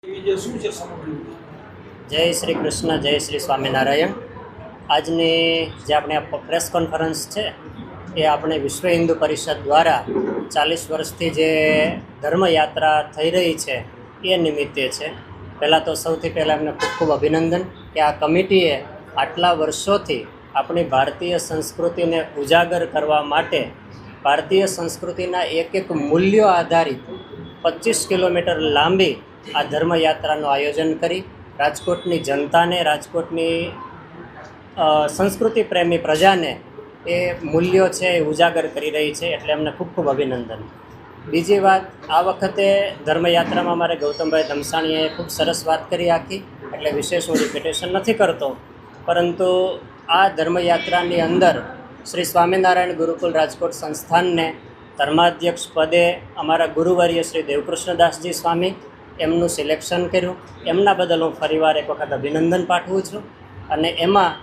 જય શ્રી કૃષ્ણ, જય શ્રી સ્વામિનારાયણ. આજની જે આપણે આ પ્રેસ કોન્ફરન્સ છે એ આપણે વિશ્વ હિન્દુ પરિષદ દ્વારા 40 વર્ષથી જે ધર્મયાત્રા થઈ રહી છે એ નિમિત્તે છે. પહેલાં તો સૌથી પહેલાં એમને ખૂબ ખૂબ અભિનંદન કે આ કમિટીએ આટલા વર્ષોથી આપણી ભારતીય સંસ્કૃતિને ઉજાગર કરવા માટે ભારતીય સંસ્કૃતિના એક મૂલ્યો આધારિત 25 કિલોમીટર લાંબી આ ધર્મયાત્રાનું આયોજન કરી રાજકોટની જનતાને, રાજકોટની સંસ્કૃતિ પ્રેમી પ્રજાને એ મૂલ્યો છે એ ઉજાગર કરી રહી છે, એટલે એમને ખૂબ ખૂબ અભિનંદન. બીજી વાત, આ વખતે ધર્મયાત્રામાં મારે ગૌતમભાઈ ધમસાણીએ ખૂબ સરસ વાત કરી આખી, એટલે વિશેષ હું રિપીટેશન નથી કરતો. પરંતુ આ ધર્મયાત્રાની અંદર શ્રી સ્વામિનારાયણ ગુરુકુલ રાજકોટ સંસ્થાનને ધર્માધ્યક્ષ પદે અમારા ગુરુવર્ય શ્રી દેવકૃષ્ણદાસજી સ્વામી એમનું સિલેક્શન કર્યું. એમના બદલ હું ફરીવાર એક વખત અભિનંદન પાઠવું છું. અને એમાં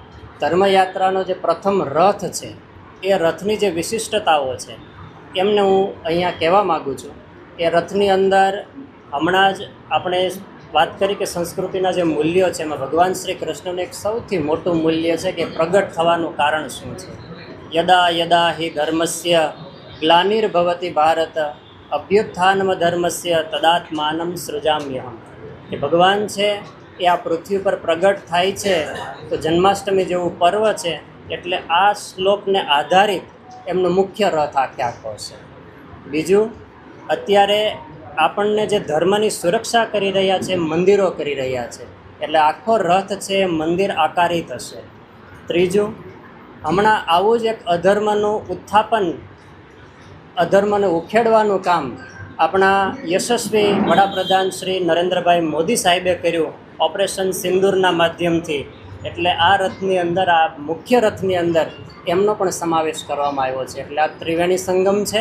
ધર્મયાત્રાનો જે પ્રથમ રથ છે એ રથની જે વિશિષ્ટતાઓ છે એમને હું અહીંયા કહેવા માગું છું. એ રથની અંદર હમણાં જ આપણે વાત કરી કે સંસ્કૃતિના જે મૂલ્યો છે એમાં ભગવાન શ્રી કૃષ્ણનું એક સૌથી મોટું મૂલ્ય છે કે પ્રગટ થવાનું કારણ શું છે. યદા યદા હિ ધર્મસ્ય ગ્લાનિર્ભવતિ ભારત અભ્યુત્થાનમ ધર્મસ્ય તદાત્માનમ સૃજામ્યહમ. કે ભગવાન છે એ આ પૃથ્વી પર પ્રગટ થાય છે તો જન્માષ્ટમી જેવું પર્વ છે, એટલે આ શ્લોકને આધારિત એમનો મુખ્ય રથ આખો છે. બીજું, અત્યારે આપણને જે ધર્મની સુરક્ષા કરી રહ્યા છે, મંદિરો કરી રહ્યા છે, એટલે આખો રથ છે એ મંદિર આકારિત હશે. ત્રીજું, હમણાં આવું જ એક અધર્મનું ઉત્થાપન, અધર્મને ઉખેડવાનું કામ આપણા યશસ્વી વડાપ્રધાન શ્રી નરેન્દ્રભાઈ મોદી સાહેબે કર્યું ઓપરેશન સિંદૂરના માધ્યમથી. એટલે આ રથની અંદર, આ મુખ્ય રથની અંદર એમનો પણ સમાવેશ કરવામાં આવ્યો છે. એટલે આ ત્રિવેણી સંગમ છે.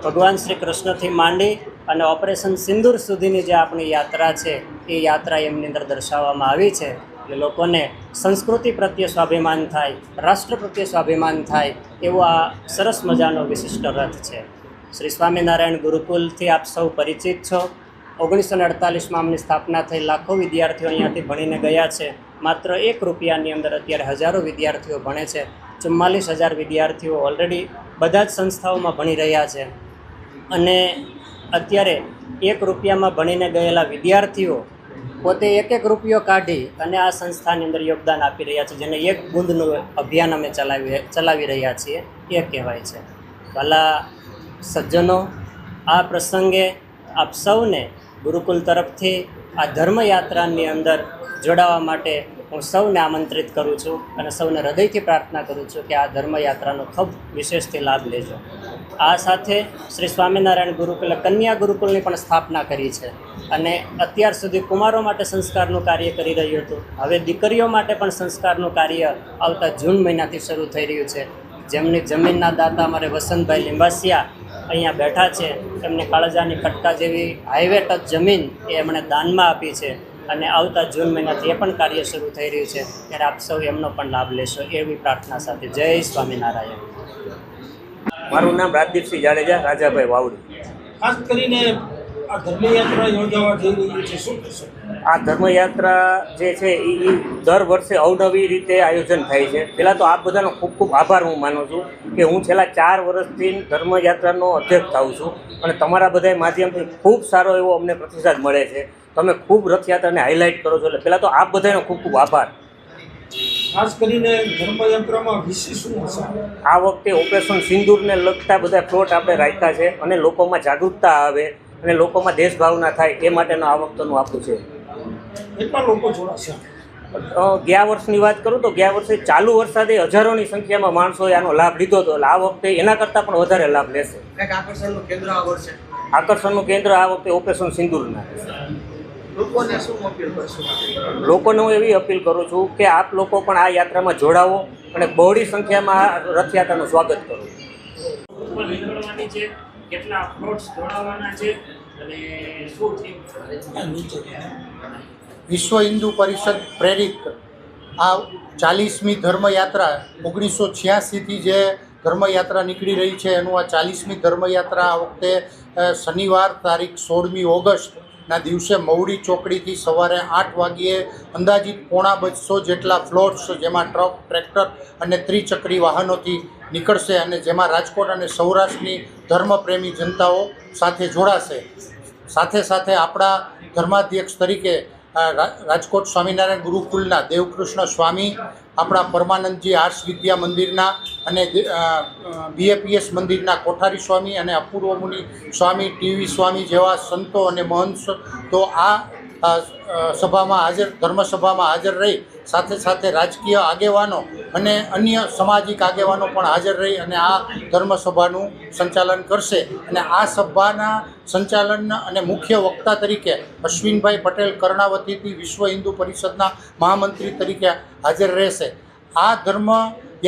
ભગવાન શ્રી કૃષ્ણથી માંડી અને ઓપરેશન સિંદૂર સુધીની જે આપણી યાત્રા છે એ યાત્રા એમની અંદર દર્શાવવામાં આવી છે. એટલે લોકોને સંસ્કૃતિ પ્રત્યે સ્વાભિમાન થાય, રાષ્ટ્ર પ્રત્યે સ્વાભિમાન થાય એવો આ સરસ મજાનો વિશિષ્ટ રથ છે. શ્રી સ્વામિનારાયણ ગુરુકુલથી આપ સૌ પરિચિત છો. 1948માં આમની સ્થાપના થઈ. લાખો વિદ્યાર્થીઓ અહીંયાથી ભણીને ગયા છે. માત્ર 1 રૂપિયાની અંદર અત્યારે હજારો વિદ્યાર્થીઓ ભણે છે. 44,000 વિદ્યાર્થીઓ ઓલરેડી બધા જ સંસ્થાઓમાં ભણી રહ્યા છે. અને અત્યારે 1 રૂપિયામાં ભણીને ગયેલા વિદ્યાર્થીઓ પોતે 1 રૂપિયો કાઢી અને આ સંસ્થાની અંદર યોગદાન આપી રહ્યા છે, જેને 1 બુંદનું અભિયાન અમે ચલાવી રહ્યા છીએ એ કહેવાય છે. ભલા સજ્જનો, આ પ્રસંગે આપ સૌને ગુરુકુલ તરફથી આ ધર્મયાત્રાની અંદર જોડાવા માટે હું સૌને આમંત્રિત કરું છું અને સૌને હૃદયથી પ્રાર્થના કરું છું કે આ ધર્મયાત્રાનો ખૂબ વિશેષથી લાભ લેજો. આ સાથે શ્રી સ્વામિનારાયણ ગુરુકુલે કન્યા ગુરુકુલની પણ સ્થાપના કરી છે અને અત્યાર સુધી કુમારો માટે સંસ્કારનું કાર્ય કરી રહ્યું હતું. હવે દીકરીઓ માટે પણ સંસ્કારનું કાર્ય આવતા જૂન મહિનાથી શરૂ થઈ રહ્યું છે. જેમની જમીનના દાતા અમારે વસંતભાઈ લિંબાસિયા અહીંયા બેઠા છે, એમને કાળજાની કટકા જેવી હાઈવે ટચ જમીન એ એમણે દાનમાં આપી છે અને આવતા જૂન મહિનાથી એ પણ કાર્ય શરૂ થઈ રહ્યું છે. ત્યારે આપ સૌ એમનો પણ લાભ લેશો એવી પ્રાર્થના સાથે જય સ્વામિનારાયણ. મારું નામ રાજદીપસિંહ જાડેજા, રાજાભાઈ વાવડી. ખાસ કરીને આ ધર્મયાત્રા યોજવા જઈ રહી છે, શું કહેશો? આ ધર્મયાત્રા જે છે એ દર વર્ષે અવનવી રીતે આયોજન થાય છે. પહેલાં તો આપ બધાનો ખૂબ ખૂબ આભાર હું માનું છું કે હું છેલ્લા 4 વર્ષથી ધર્મયાત્રાનો અધ્યક્ષ થાઉં છું અને તમારા બધા માધ્યમથી ખૂબ સારો એવો અમને પ્રતિસાદ મળે છે. તમે ખૂબ રથયાત્રાને હાઇલાઇટ કરો છો, એટલે પહેલાં તો આપ બધાનો ખૂબ ખૂબ આભાર. ખાસ કરીને ધર્મયાત્રામાં વિશેષ શું હશે? આ વખતે ઓપરેશન સિંદૂરને લગતા બધા પ્લોટ આપણે રાખ્યા છે અને લોકોમાં જાગૃતતા આવે અને લોકોમાં દેશભાવના થાય એ માટેનું આ વખતનું આપણું છે. કેટલા લોકો જોડાશે? ગયા વર્ષની વાત કરું તો ગયા વર્ષે ચાલુ વરસાદે હજારોની સંખ્યામાં માણસોએ આનો લાભ લીધો હતો. એટલે આ વખતે એના કરતાં પણ વધારે લાભ લેશે. આકર્ષણનું કેન્દ્ર આ વર્ષે આકર્ષણનું કેન્દ્ર આ વખતે ઓપરેશન સિંદૂરના. લોકોને શું અપીલ કરશું? લોકોને હું એવી અપીલ કરું છું કે આપ લોકો પણ આ યાત્રામાં જોડાવો અને બહોળી સંખ્યામાં આ રથયાત્રાનું સ્વાગત કરો. કેટલા પ્લોટ્સ જોડાવાના છે અને શું વિશ્વ હિન્દુ પરિષદ પ્રેરિત આ 40મી ધર્મયાત્રા 1986થી જે ધર્મયાત્રા નીકળી રહી છે એનું આ 40મી ધર્મયાત્રા આ વખતે શનિવાર તારીખ 16મી ઓગસ્ટ ના દિવસે મવડી ચોકડીથી સવારે 8 વાગ્યે અંદાજિત 250 જેટલા ફ્લોટ્સ જેમાં ટ્રક, ટ્રેક્ટર અને ત્રિચક્રી વાહનોથી નીકળશે અને જેમાં રાજકોટ અને સૌરાષ્ટ્રની ધર્મપ્રેમી જનતાઓ સાથે જોડાશે. સાથે સાથે આપણા ધર્માધ્યક્ષ તરીકે રાજકોટ સ્વામિનારાયણ ગુરુકુલના દેવકૃષ્ણ સ્વામી, આપણા પરમાનંદજી આર્ષ વિદ્યા મંદિરના અને BAPS મંદિરના કોઠારી સ્વામી અને અપૂર્વ મુનિ સ્વામી, ટીવી સ્વામી જેવા સંતો અને મહંત તો આ સભામાં ધર્મસભામાં હાજર રહી સાથે સાથે રાજકીય આગેવાનો અને અન્ય સામાજિક આગેવાનો પણ હાજર રહી અને આ ધર્મસભાનું સંચાલન કરશે. અને આ સભાના સંચાલન અને મુખ્ય વક્તા તરીકે અશ્વિનભાઈ પટેલ કર્ણાવતીથી વિશ્વ હિન્દુ પરિષદના મહામંત્રી તરીકે હાજર રહેશે. આ ધર્મ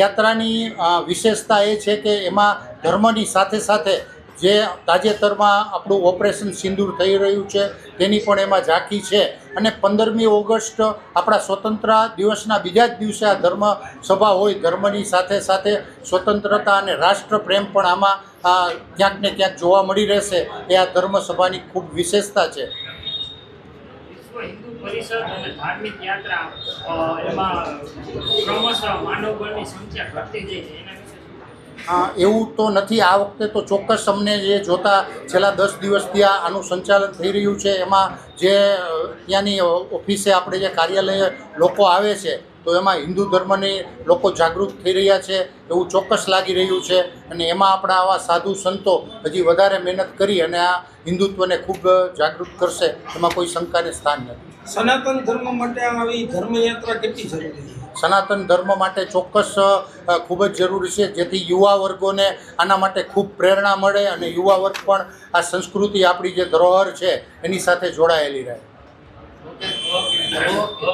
યાત્રાની વિશેષતા એ છે કે એમાં ધર્મની સાથે સાથે જે તાજેતરમાં આપણું ઓપરેશન સિંદૂર થઈ રહ્યું છે તેની પણ એમાં ઝાંખી છે. અને 15મી ઓગસ્ટ આપણા સ્વતંત્ર દિવસના બીજા જ દિવસે આ ધર્મ સભા હોય. ધર્મની સાથે સાથે સ્વતંત્રતા અને રાષ્ટ્રપ્રેમ પણ આમાં ક્યાંક ને ક્યાંક જોવા મળી રહેશે. એ આ ધર્મ સભાની ખૂબ વિશેષતા છે. વિશ્વ હિન્દુ પરિષદ અને ધાર્મિક યાત્રા એમાં ક્રમશઃ માનવબળની સંખ્યા ઘટતી જાય છે, એના વિશે એવું તો નથી. આ વખતે તો ચોક્કસ અમને જે જોતા છેલ્લા 10 દિવસથી આનું સંચાલન થઈ રહ્યું છે એમાં જે ત્યાંની ઓફિસે આપણે જે કાર્યાલય લોકો આવે છે તો એમાં હિન્દુ ધર્મની લોકો જાગૃત થઈ રહ્યા છે એવું ચોક્કસ લાગી રહ્યું છે. અને એમાં આપણા આવા સાધુ સંતો હજી વધારે મહેનત કરી અને આ હિન્દુત્વને ખૂબ જાગૃત કરશે, એમાં કોઈ શંકાને સ્થાન નથી. સનાતન ધર્મ માટે આવી ધર્મયાત્રા કેટલી જરૂરી છે? સનાતન ધર્મ માટે ચોક્કસ ખૂબ જ જરૂરી છે, જેથી યુવા વર્ગોને આના માટે ખૂબ પ્રેરણા મળે અને યુવા વર્ગ પણ આ સંસ્કૃતિ, આપણી જે ધરોહર છે એની સાથે જોડાયેલી રહે.